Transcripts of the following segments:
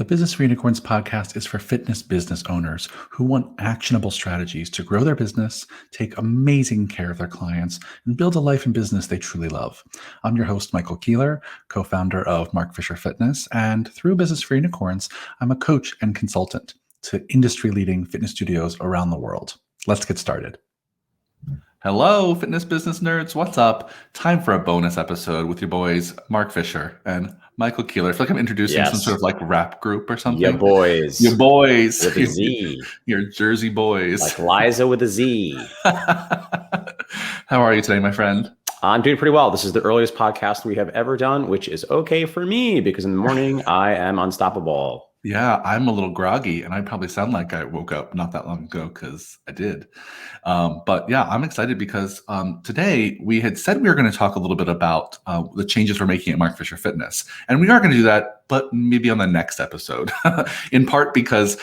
Business for Unicorns podcast is for fitness business owners who want actionable strategies to grow their business, take amazing care of their clients, and build a life and business they truly love. I'm your host, Michael Keeler, co-founder of Mark Fisher Fitness, and through Business for Unicorns, I'm a coach and consultant to industry-leading fitness studios around the world. Let's get started. Hello, fitness business nerds. What's up? Time for a bonus episode with your boys, Mark Fisher and Michael Keeler. I feel like I'm introducing some sort of like rap group or something. Your boys. Your boys. With a Z. Your Jersey boys. Like Liza with a Z. How are you today, my friend? I'm doing pretty well. This is the earliest podcast we have ever done, which is okay for me because in the morning I am unstoppable. Yeah, I'm a little groggy and I probably sound like I woke up not that long ago because I did. But yeah, I'm excited because today we had said we were going to talk a little bit about the changes we're making at Mark Fisher Fitness. And we are going to do that, but maybe on the next episode, in part because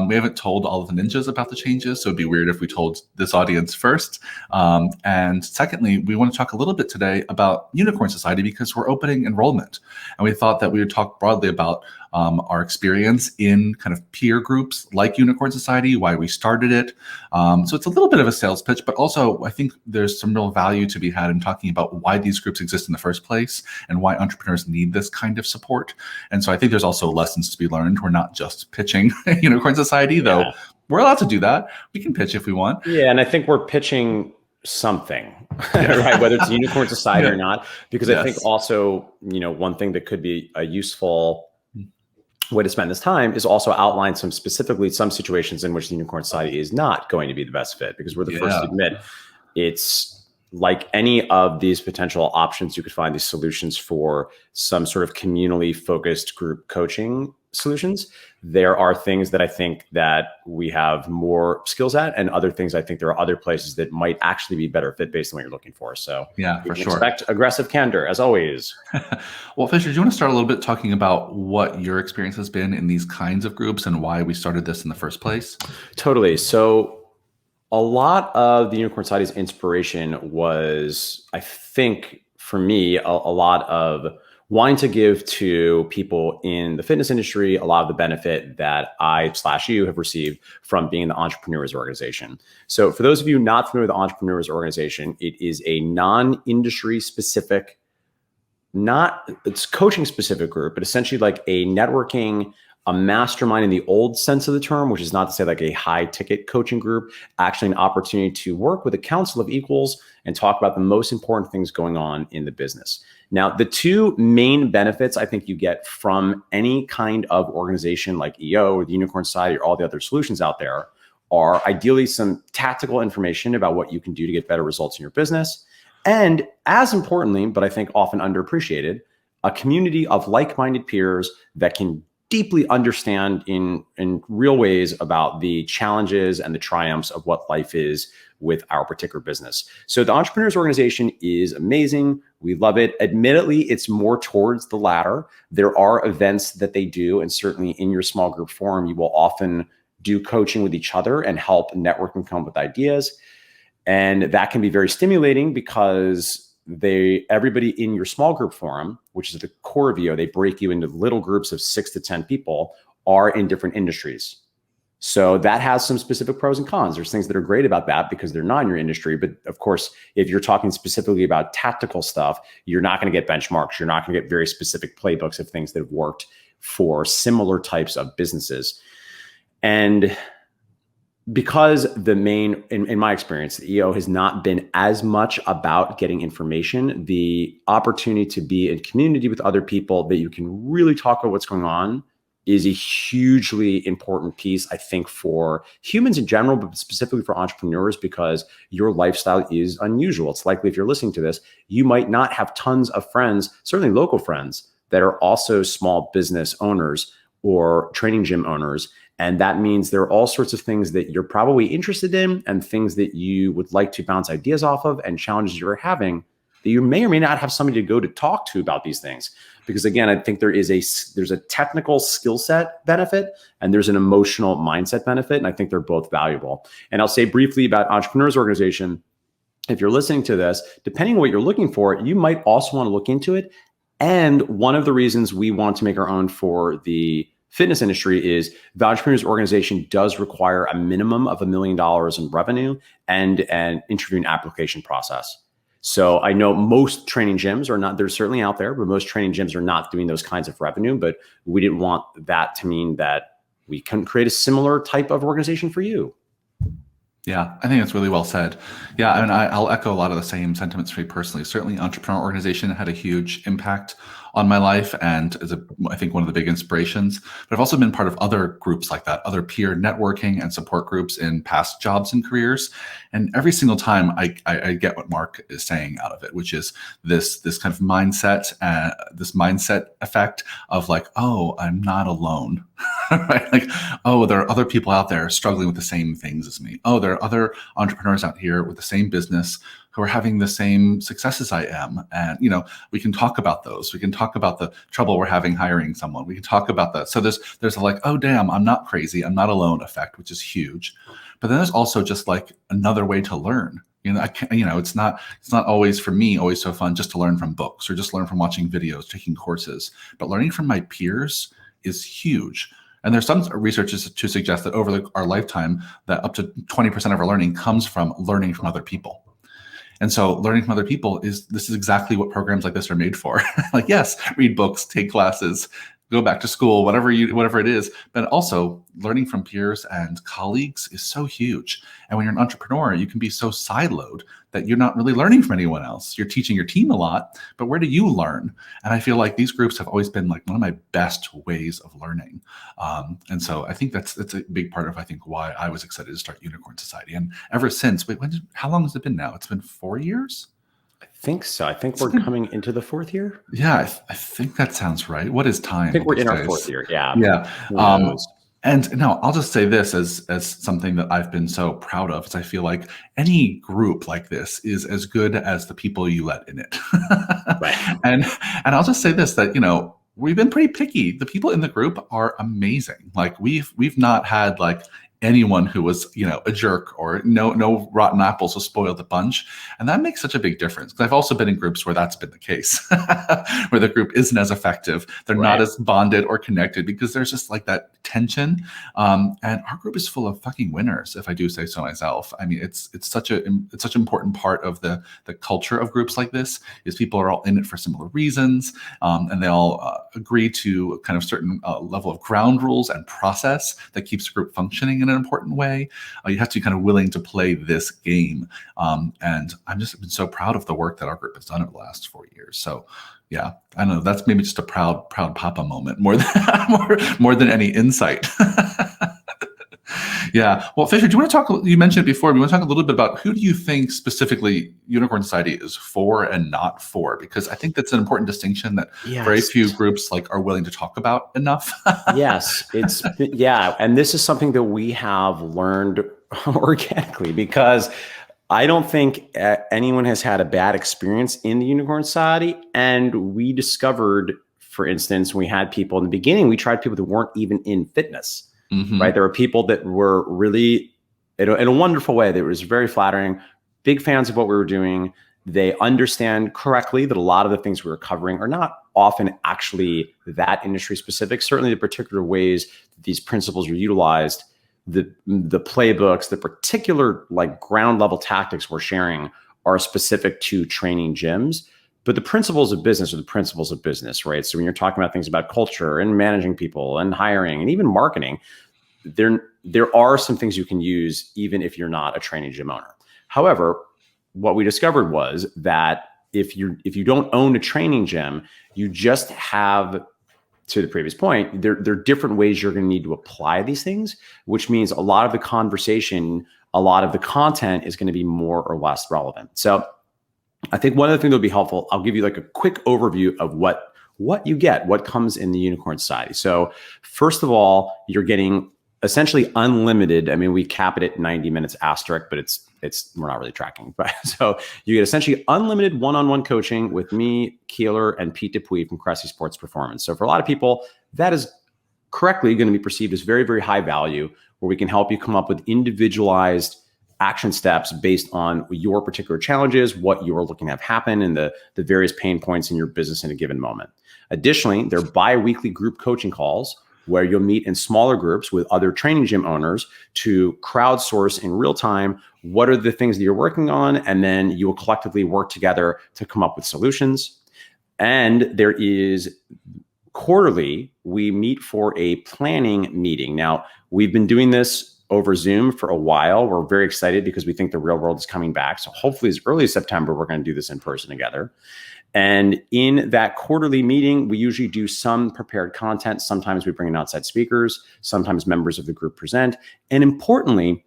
we haven't told all of the ninjas about the changes. So it'd be weird if we told this audience first. And secondly, we want to talk a little bit today about Unicorn Society because we're opening enrollment. And we thought that we would talk broadly about our experience in kind of peer groups like Unicorn Society, why we started it. So it's a little bit of a sales pitch, but also I think there's some real value to be had in talking about why these groups exist in the first place and why entrepreneurs need this kind of support. And so I think there's also lessons to be learned. We're not just pitching Unicorn Society, though we're allowed to do that. We can pitch if we want. Yeah, and I think we're pitching something, right? Whether it's Unicorn Society or not, because I think also, one thing that could be a useful way to spend this time is also outline some situations in which the Unicorn Society is not going to be the best fit, because we're the first to admit it's like any of these potential options you could find, these solutions for some sort of communally focused group coaching solutions. There are things that I think that we have more skills at, and other things I think there are other places that might actually be better fit based on what you're looking for. So yeah, for sure. Expect aggressive candor as always. Well, Fisher, do you want to start a little bit talking about what your experience has been in these kinds of groups and why we started this in the first place? Totally. So a lot of the Unicorn Society's inspiration was, I think, for me, a lot of wanting to give to people in the fitness industry a lot of the benefit that I/you have received from being the Entrepreneurs Organization. So for those of you not familiar with the Entrepreneurs Organization, it is a non-industry specific, it's coaching specific group, but essentially like a networking, a mastermind in the old sense of the term, which is not to say like a high ticket coaching group, actually an opportunity to work with a council of equals and talk about the most important things going on in the business. Now, the two main benefits I think you get from any kind of organization like EO or the Unicorn Society or all the other solutions out there are ideally some tactical information about what you can do to get better results in your business. And as importantly, but I think often underappreciated, a community of like-minded peers that can deeply understand in real ways about the challenges and the triumphs of what life is with our particular business. So the Entrepreneurs Organization is amazing. We love it. Admittedly, it's more towards the latter. There are events that they do, and certainly in your small group forum, you will often do coaching with each other and help network and come up with ideas. And that can be very stimulating because everybody in your small group forum, which is the core of EO, they break you into little groups of 6 to 10 people, are in different industries. So that has some specific pros and cons. There's things that are great about that because they're not in your industry. But of course, if you're talking specifically about tactical stuff, you're not going to get benchmarks. You're not going to get very specific playbooks of things that have worked for similar types of businesses. And because in my experience, the EO has not been as much about getting information, the opportunity to be in community with other people that you can really talk about what's going on is a hugely important piece, I think, for humans in general, but specifically for entrepreneurs, because your lifestyle is unusual. It's likely if you're listening to this, you might not have tons of friends, certainly local friends, that are also small business owners or training gym owners. And that means there are all sorts of things that you're probably interested in and things that you would like to bounce ideas off of and challenges you're having that you may or may not have somebody to go to talk to about these things. Because again, I think there's a technical skill set benefit and there's an emotional mindset benefit. And I think they're both valuable. And I'll say briefly about Entrepreneurs Organization. If you're listening to this, depending on what you're looking for, you might also want to look into it. And one of the reasons we want to make our own for the fitness industry is the entrepreneur's organization does require a minimum of $1 million in revenue and an interview and application process. So I know most training gyms are not, they're certainly out there, but most training gyms are not doing those kinds of revenue. But we didn't want that to mean that we couldn't create a similar type of organization for you. Yeah, I think that's really well said. Yeah, and I'll echo a lot of the same sentiments for me personally. Certainly, Entrepreneur Organization had a huge impact on my life and is, I think, one of the big inspirations. But I've also been part of other groups like that, other peer networking and support groups in past jobs and careers. And every single time I get what Mark is saying out of it, which is this kind of mindset, this mindset effect of like, oh, I'm not alone. Right? Like, oh, there are other people out there struggling with the same things as me. Oh, there are other entrepreneurs out here with the same business who are having the same success as I am. And, we can talk about those. We can talk about the trouble we're having hiring someone. We can talk about that. So there's a like, oh, damn, I'm not crazy. I'm not alone effect, which is huge. But then there's also just like another way to learn. It's not always for me always so fun just to learn from books or just learn from watching videos, taking courses, but learning from my peers is huge. And there's some research to suggest that over our lifetime, that up to 20% of our learning comes from learning from other people. And so learning from other people this is exactly what programs like this are made for. Like, yes, read books, take classes, go back to school, whatever it is, but also learning from peers and colleagues is so huge. And when you're an entrepreneur, you can be so siloed that you're not really learning from anyone else. You're teaching your team a lot, but where do you learn? And I feel like these groups have always been like one of my best ways of learning. And so I think that's a big part of, I think, why I was excited to start Unicorn Society. And ever since, how long has it been now? It's been 4 years? I think so. I think we're coming into the 4th year. Yeah, I think that sounds right. What is time? I think we're in our 4th year. Yeah. Yeah. And no, I'll just say this as something that I've been so proud of, is I feel like any group like this is as good as the people you let in it. Right. And I'll just say this, that, we've been pretty picky. The people in the group are amazing. Like we've not had like anyone who was, a jerk, or no rotten apples to spoil the bunch. And that makes such a big difference. Because I've also been in groups where that's been the case, where the group isn't as effective. They're not as bonded or connected because there's just like that tension. And our group is full of fucking winners, if I do say so myself. I mean, it's such an important part of the culture of groups like this, is people are all in it for similar reasons. And they all agree to kind of certain level of ground rules and process that keeps the group functioning in an important way. You have to be kind of willing to play this game. And I'm just been so proud of the work that our group has done over the last 4 years. So yeah, I don't know, that's maybe just a proud papa moment more than any insight. Yeah. Well, Fisher, do you want to talk, you mentioned it before, we want to talk a little bit about who do you think specifically Unicorn Society is for and not for? Because I think that's an important distinction that very few groups are willing to talk about enough. Yes. And this is something that we have learned organically, because I don't think anyone has had a bad experience in the Unicorn Society. And we discovered, for instance, we had people in the beginning, we tried people that weren't even in fitness. Mm-hmm. Right. There were people that were really, in a wonderful way, that was very flattering, big fans of what we were doing. They understand correctly that a lot of the things we were covering are not often actually that industry specific. Certainly the particular ways that these principles are utilized, the playbooks, the particular ground level tactics we're sharing are specific to training gyms. But the principles of business are the principles of business, right? So when you're talking about things about culture and managing people and hiring and even marketing, there are some things you can use even if you're not a training gym owner. However, what we discovered was that if you don't own a training gym, you just have, to the previous point, there are different ways you're going to need to apply these things, which means a lot of the conversation, a lot of the content is going to be more or less relevant. So I think one of the things that would be helpful, I'll give you a quick overview of what you get, what comes in the Unicorn Society. So first of all, you're getting essentially unlimited. I mean, we cap it at 90 minutes asterisk, but we're not really tracking. But so you get essentially unlimited one-on-one coaching with me, Keeler, and Pete Dupuis from Cressy Sports Performance. So for a lot of people, that is correctly going to be perceived as very, very high value, where we can help you come up with individualized action steps based on your particular challenges, what you're looking to have happen, and the various pain points in your business in a given moment. Additionally, there are bi-weekly group coaching calls where you'll meet in smaller groups with other training gym owners to crowdsource in real time what are the things that you're working on, and then you will collectively work together to come up with solutions. And there is quarterly, we meet for a planning meeting. Now, we've been doing this over Zoom for a while. We're very excited because we think the real world is coming back. So hopefully as early as September, we're going to do this in person together. And in that quarterly meeting, we usually do some prepared content. Sometimes we bring in outside speakers. Sometimes members of the group present. And importantly,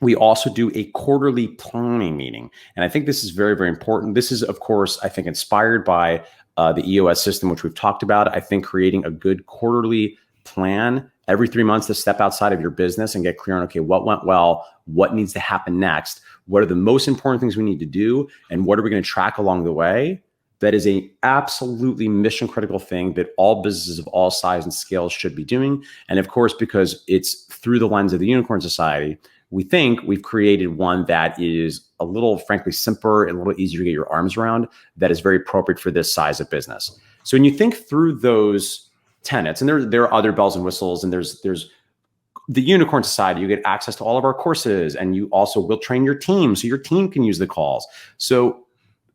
we also do a quarterly planning meeting. And I think this is very, very important. This is, of course, I think inspired by the EOS system, which we've talked about. I think creating a good quarterly plan every 3 months to step outside of your business and get clear on, okay, what went well, what needs to happen next, what are the most important things we need to do, and what are we going to track along the way. That is a absolutely mission critical thing that all businesses of all size and scales should be doing. And of course, because it's through the lens of the Unicorn Society, we think we've created one that is a little, frankly, simpler and a little easier to get your arms around, that is very appropriate for this size of business. So when you think through those tenets, and there are other bells and whistles, and there's the Unicorn Society, you get access to all of our courses, and you also will train your team so your team can use the calls. So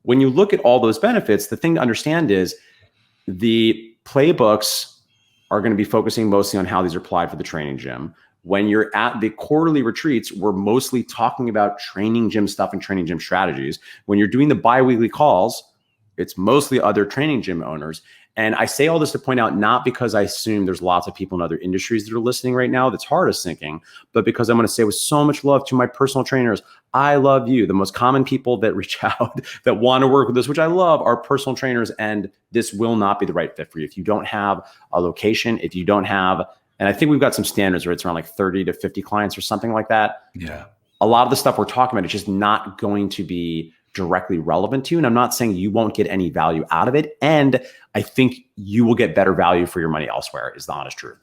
when you look at all those benefits, the thing to understand is the playbooks are going to be focusing mostly on how these are applied for the training gym. When you're at the quarterly retreats, we're mostly talking about training gym stuff and training gym strategies. When you're doing the bi-weekly calls, it's mostly other training gym owners. And I say all this to point out, not because I assume there's lots of people in other industries that are listening right now that's hard of sinking, but because I'm going to say with so much love to my personal trainers, I love you. The most common people that reach out that want to work with us, which I love, are personal trainers. And this will not be the right fit for you. If you don't have a location, if you don't have, and I think we've got some standards where it's around like 30 to 50 clients or something like that. Yeah. A lot of the stuff we're talking about is just not going to be directly relevant to you. And I'm not saying you won't get any value out of it. And I think you will get better value for your money elsewhere, is the honest truth.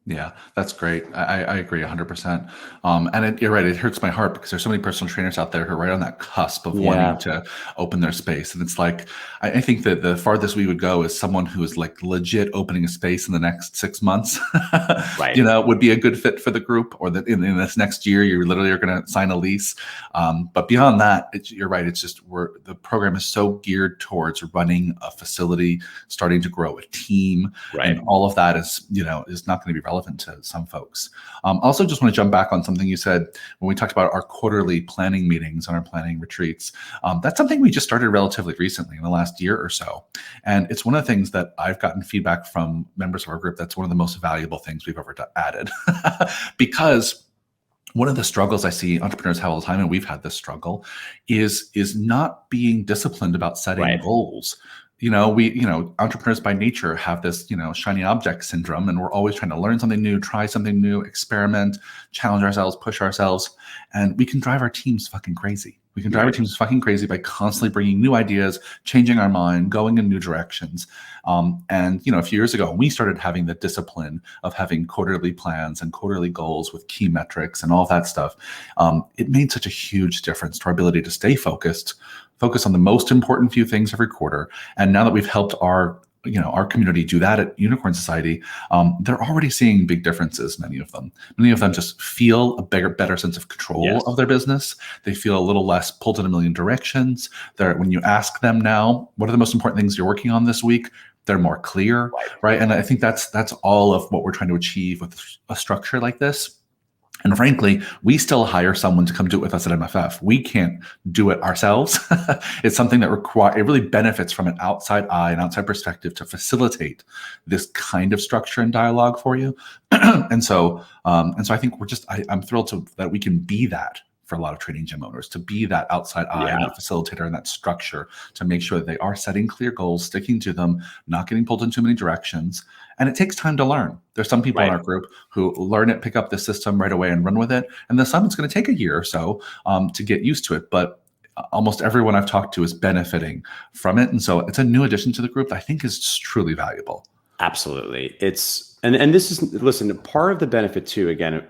Yeah, that's great. I agree 100%. And you're right. It hurts my heart because there's so many personal trainers out there who are right on that cusp of wanting to open their space. And it's like, I think that the farthest we would go is someone who is like legit opening a space in the next 6 months, Right. Would be a good fit for the group, or that in this next year, you literally are going to sign a lease. But beyond that, you're right. It's just the program is so geared towards running a facility, starting to grow a team, Right. and all of that is not going to be relevant to some folks. Also, just want to jump back on something you said when we talked about our quarterly planning meetings and our planning retreats. That's something we just started relatively recently in the last year or so. And it's one of the things that I've gotten feedback from members of our group. That's one of the most valuable things we've ever added because one of the struggles I see entrepreneurs have all the time, and we've had this struggle, is not being disciplined about setting goals. Entrepreneurs by nature have this, shiny object syndrome, and we're always trying to learn something new, try something new, experiment, challenge ourselves, push ourselves, and we can drive our teams fucking crazy. We can drive our teams fucking crazy by constantly bringing new ideas, changing our mind, going in new directions. And a few years ago, when we started having the discipline of having quarterly plans and quarterly goals with key metrics and all that stuff, it made such a huge difference to our ability to stay focus on the most important few things every quarter. And now that we've helped our community do that at Unicorn Society, they're already seeing big differences. Many of them just feel a better sense of control of their business. They feel a little less pulled in a million directions. When you ask them now, what are the most important things you're working on this week? They're more clear, right? And I think that's all of what we're trying to achieve with a structure like this. And frankly, we still hire someone to come do it with us at MFF. We can't do it ourselves. It's something that it really benefits from an outside eye, an outside perspective to facilitate this kind of structure and dialogue for you. And so I think I'm thrilled that we can be that for a lot of training gym owners, to be that outside eye and that facilitator and that structure to make sure that they are setting clear goals, sticking to them, not getting pulled in too many directions. And it takes time to learn. There's some people in our group who learn it, pick up the system right away and run with it. And then some, it's going to take a year or so to get used to it. But almost everyone I've talked to is benefiting from it. And so it's a new addition to the group that I think is truly valuable. Absolutely. And this is, listen, part of the benefit too, again,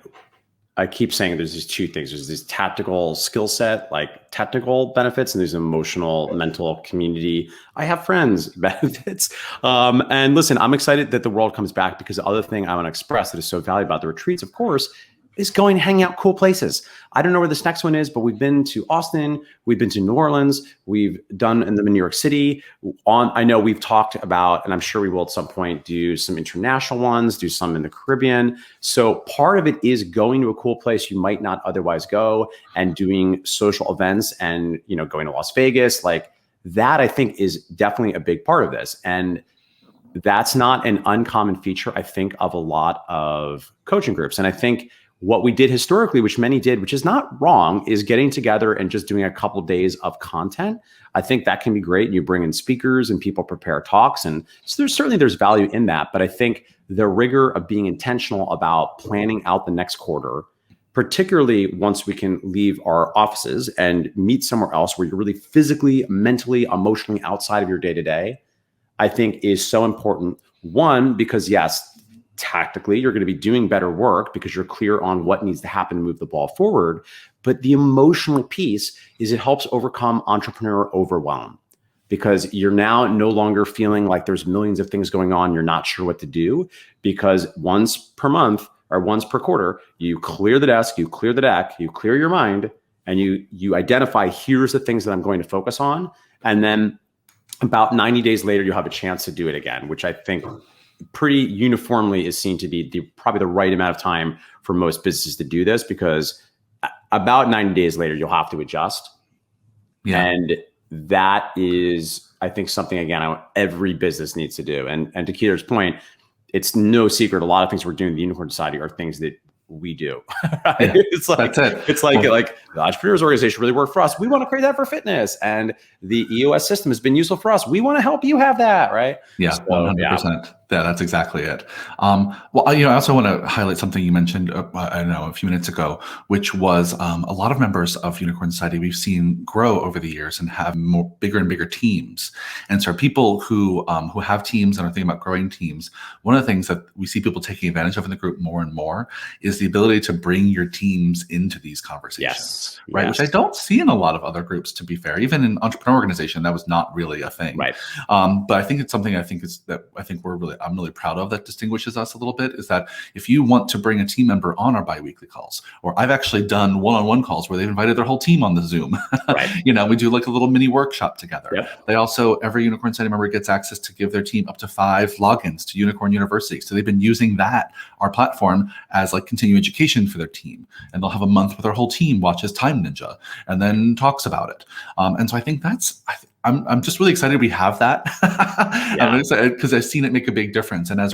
I keep saying there's these two things. There's this tactical skill set, like technical benefits, and there's emotional, mental, community. I have friends benefits. And listen, I'm excited that the world comes back, because the other thing I want to express that is so valuable about the retreats, of course, is going to hang out cool places. I don't know where this next one is, but we've been to Austin, we've been to New Orleans, we've done them in New York City. I know we've talked about, and I'm sure we will at some point, do some international ones, do some in the Caribbean. So part of it is going to a cool place you might not otherwise go, and doing social events, and going to Las Vegas. Like that, I think, is definitely a big part of this. And that's not an uncommon feature, I think, of a lot of coaching groups. And I think what we did historically, which many did, which is not wrong, is getting together and just doing a couple of days of content. I think that can be great. You bring in speakers and people prepare talks. And so there's value in that. But I think the rigor of being intentional about planning out the next quarter, particularly once we can leave our offices and meet somewhere else where you're really physically, mentally, emotionally outside of your day-to-day, I think is so important. One, because yes, tactically, you're going to be doing better work because you're clear on what needs to happen to move the ball forward. But the emotional piece is it helps overcome entrepreneur overwhelm, because you're now no longer feeling like there's millions of things going on. You're not sure what to do, because once per month or once per quarter, you clear the desk, you clear the deck, you clear your mind, and you identify, here's the things that I'm going to focus on. And then about 90 days later, you'll have a chance to do it again, which I think pretty uniformly is seen to be probably the right amount of time for most businesses to do this, because about 90 days later, you'll have to adjust. Yeah. And that is, I think, something, again, every business needs to do. And to Keeler's point, it's no secret. A lot of things we're doing in the Unicorn Society are things that we do. Right? Yeah, it's like, that's it. It's like, like the Entrepreneurs Organization really worked for us. We want to create that for fitness, and the EOS system has been useful for us. We want to help you have that, right? Yeah, so, 100%. Yeah, that's exactly it. Well, I also want to highlight something you mentioned, I don't know, a few minutes ago, which was a lot of members of Unicorn Society we've seen grow over the years and have bigger and bigger teams. And so people who have teams and are thinking about growing teams, one of the things that we see people taking advantage of in the group more and more is the ability to bring your teams into these conversations, right? Yes. Which I don't see in a lot of other groups, to be fair. Even in Entrepreneur Organization, that was not really a thing. Right. But I think it's something I'm really proud of that distinguishes us a little bit, is that if you want to bring a team member on our biweekly calls, or I've actually done one-on-one calls where they've invited their whole team on the Zoom, right. We do like a little mini workshop together. Yep. They also, every Unicorn Society member gets access to give their team up to 5 logins to Unicorn University. So they've been using our platform, as like continuing education for their team. And they'll have a month where their whole team watches Time Ninja and then talks about it. And so I think I'm just really excited we have that. Yeah. I'm excited because I've seen it make a big difference. And as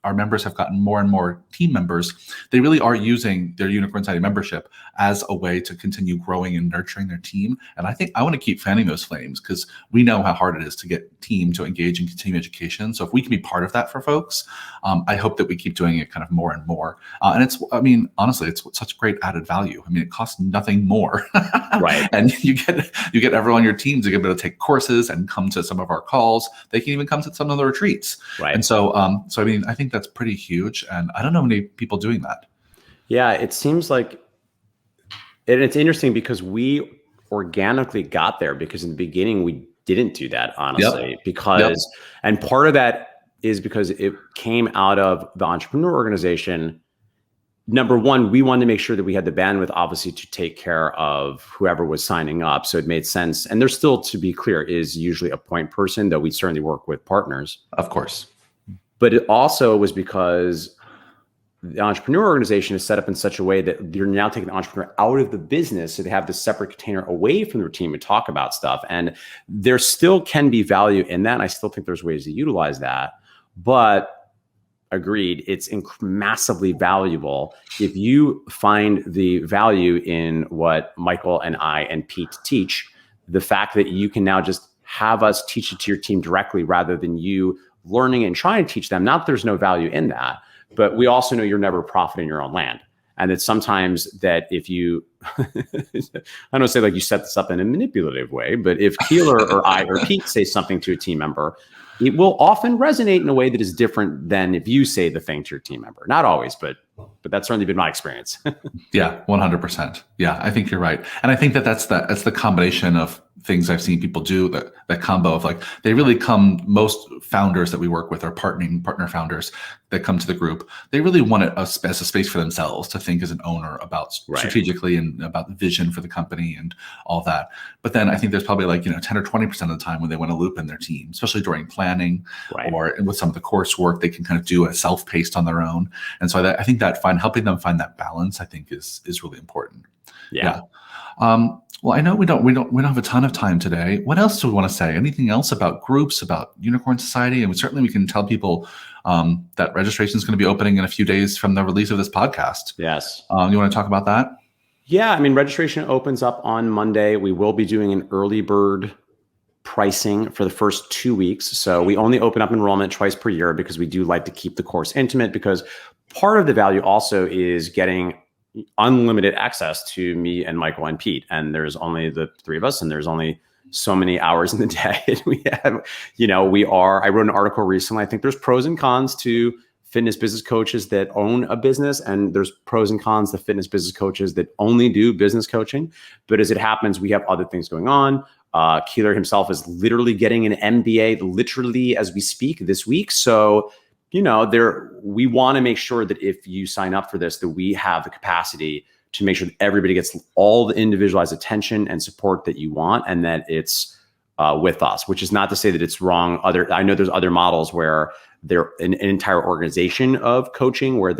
our members have gotten more and more team members, they really are using their Unicorn Society membership as a way to continue growing and nurturing their team. And I think I want to keep fanning those flames, because we know how hard it is to get team to engage in continuing education. So if we can be part of that for folks, I hope that we keep doing it kind of more and more. And honestly, it's such great added value. It costs nothing more. Right. And you get everyone on your team to be able to take courses and come to some of our calls. They can even come to some of the retreats. Right. And so, I think that's pretty huge. And I don't know many people doing that. Yeah, it seems like, and it's interesting because we organically got there, because in the beginning we didn't do that, honestly, and part of that is because it came out of the Entrepreneur Organization. Number one, we wanted to make sure that we had the bandwidth, obviously, to take care of whoever was signing up. So it made sense. And there's still, to be clear, is usually a point person, though we certainly work with partners. Of course. But it also was because the Entrepreneur Organization is set up in such a way that you're now taking the entrepreneur out of the business. So they have this separate container away from their team to talk about stuff. And there still can be value in that. And I still think there's ways to utilize that. But agreed, it's massively valuable if you find the value in what Michael and I and Pete teach. The fact that you can now just have us teach it to your team directly, rather than you learning and trying to teach them. Not that there's no value in that, but we also know you're never profiting your own land. And that sometimes that if you, I don't say like you set this up in a manipulative way, but if Keeler or I or Pete say something to a team member, it will often resonate in a way that is different than if you say the thing to your team member. Not always, but that's certainly been my experience. Yeah, 100%. Yeah, I think you're right. And I think that's the combination of things I've seen people do, that combo of like, they really come, most founders that we work with are partner founders that come to the group. They really want it as a space for themselves to think as an owner about strategically and about the vision for the company and all that. But then I think there's probably like, 10 or 20% of the time when they want to loop in their team, especially during planning or with some of the coursework, they can kind of do it self-paced on their own. And so I think that helping them find that balance, I think is really important. Yeah. Well, I know we don't have a ton of time today. What else do we want to say? Anything else about groups, about Unicorn Society? And certainly we can tell people that registration is going to be opening in a few days from the release of this podcast. Yes. You want to talk about that? Yeah. I mean, registration opens up on Monday. We will be doing an early bird pricing for the first 2 weeks. So we only open up enrollment twice per year because we do like to keep the course intimate, because part of the value also is getting unlimited access to me and Michael and Pete. And there's only the three of us, and there's only so many hours in the day. We have, I wrote an article recently. I think there's pros and cons to fitness business coaches that own a business, and there's pros and cons to fitness business coaches that only do business coaching. But as it happens, we have other things going on. Keeler himself is literally getting an MBA literally as we speak this week. So we want to make sure that if you sign up for this, that we have the capacity to make sure that everybody gets all the individualized attention and support that you want, and that it's with us, which is not to say that it's wrong. I know there's other models where they're an entire organization of coaching where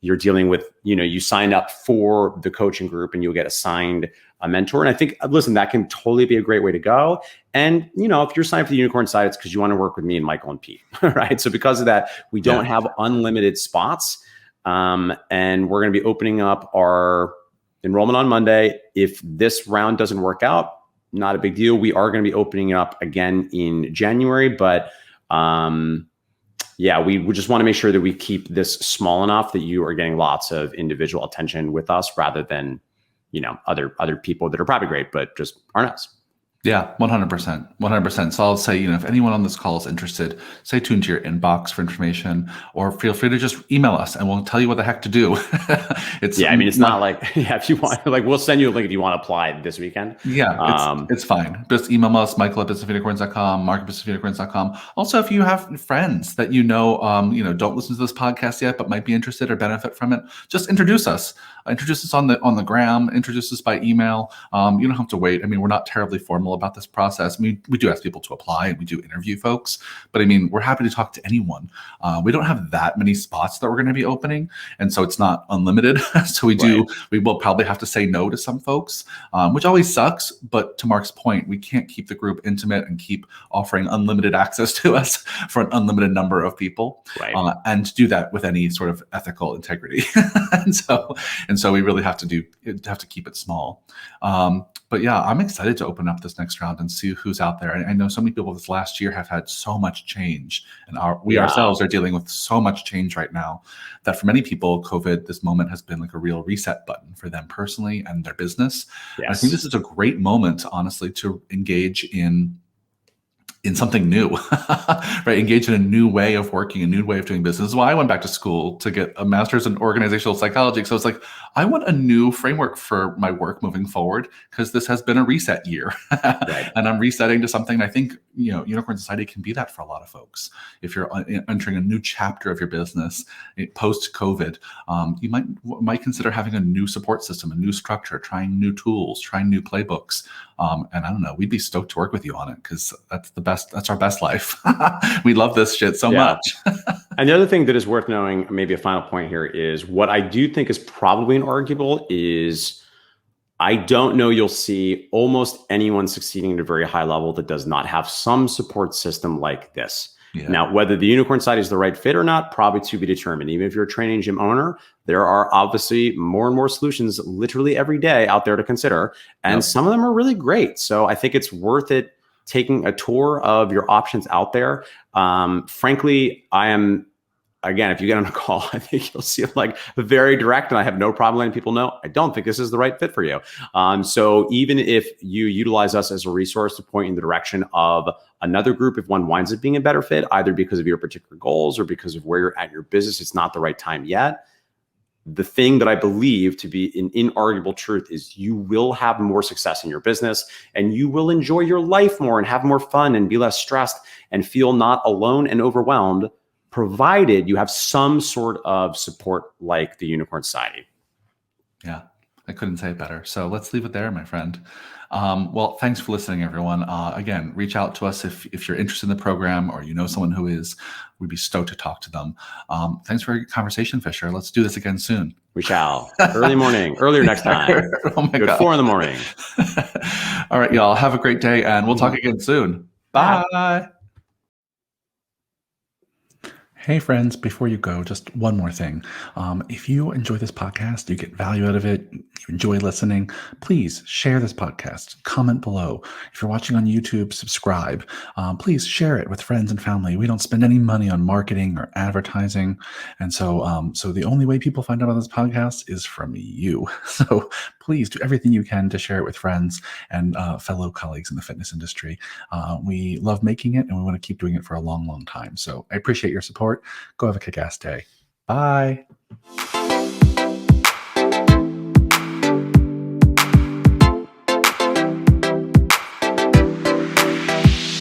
you're dealing with, you sign up for the coaching group and you'll get assigned a mentor. And I think, listen, that can totally be a great way to go. And, if you're signed up for the Unicorn side, it's because you want to work with me and Michael and Pete, right? So because of that, we don't have unlimited spots. And we're going to be opening up our enrollment on Monday. If this round doesn't work out, not a big deal. We are going to be opening it up again in January, but we just want to make sure that we keep this small enough that you are getting lots of individual attention with us rather than, other people that are probably great, but just aren't us. Yeah, 100%. So I'll say, if anyone on this call is interested, stay tuned to your inbox for information, or feel free to just email us and we'll tell you what the heck to do. It's not like, if you want, we'll send you a link if you want to apply this weekend. Yeah, it's fine. Just email us, michael@businessofunicorns.com, mark@businessofunicorns.com. Also, if you have friends that don't listen to this podcast yet, but might be interested or benefit from it, just introduce us. Introduce us on the gram, introduce us by email. You don't have to wait. I mean, we're not terribly formal about this process. I mean, we do ask people to apply and we do interview folks, but I mean, we're happy to talk to anyone. We don't have that many spots that we're going to be opening, and so it's not unlimited. So we will probably have to say no to some folks, which always sucks. But to Mark's point, we can't keep the group intimate and keep offering unlimited access to us for an unlimited number of people, and do that with any sort of ethical integrity. and so we really have to keep it small. But yeah, I'm excited to open up this next round and see who's out there. I know so many people this last year have had so much change, and we ourselves are dealing with so much change right now that for many people, COVID, this moment has been like a real reset button for them personally and their business. Yes. I think this is a great moment, honestly, to engage in something new, right? Engage in a new way of working, a new way of doing business. This is why I went back to school to get a master's in organizational psychology. So it's like, I want a new framework for my work moving forward, because this has been a reset year. And I'm resetting to something. I think, Unicorn Society can be that for a lot of folks. If you're entering a new chapter of your business post-COVID, you might consider having a new support system, a new structure, trying new tools, trying new playbooks. And I don't know, we'd be stoked to work with you on it, because that's our best life. We love this shit so much. And the other thing that is worth knowing, maybe a final point here, is what I do think is probably inarguable is I don't know you'll see almost anyone succeeding at a very high level that does not have some support system like this. Yeah. Now, whether the Unicorn side is the right fit or not, probably to be determined. Even if you're a training gym owner, there are obviously more and more solutions literally every day out there to consider. And some of them are really great. So I think it's worth it taking a tour of your options out there. Frankly, I am again, if you get on a call, I think you'll see I'm like very direct, and I have no problem letting people know I don't think this is the right fit for you. So even if you utilize us as a resource to point in the direction of another group, if one winds up being a better fit, either because of your particular goals or because of where you're at your business, it's not the right time yet. The thing that I believe to be an inarguable truth is you will have more success in your business, and you will enjoy your life more and have more fun and be less stressed and feel not alone and overwhelmed, provided you have some sort of support like the Unicorn Society. Yeah, I couldn't say it better. So let's leave it there, my friend. Well, thanks for listening, everyone. Again, reach out to us if you're interested in the program or you know someone who is. We'd be stoked to talk to them. Thanks for your conversation, Fisher. Let's do this again soon. We shall. Early morning, earlier next time. Oh my Good God. 4 a.m. All right, y'all. Have a great day, and we'll talk again soon. Bye. Hey friends, before you go, just one more thing. If you enjoy this podcast, you get value out of it, you enjoy listening, please share this podcast, comment below. If you're watching on YouTube, subscribe. Please share it with friends and family. We don't spend any money on marketing or advertising. And so the only way people find out about this podcast is from you. So please do everything you can to share it with friends and fellow colleagues in the fitness industry. We love making it, and we want to keep doing it for a long, long time. So I appreciate your support. Go have a kick-ass day. Bye.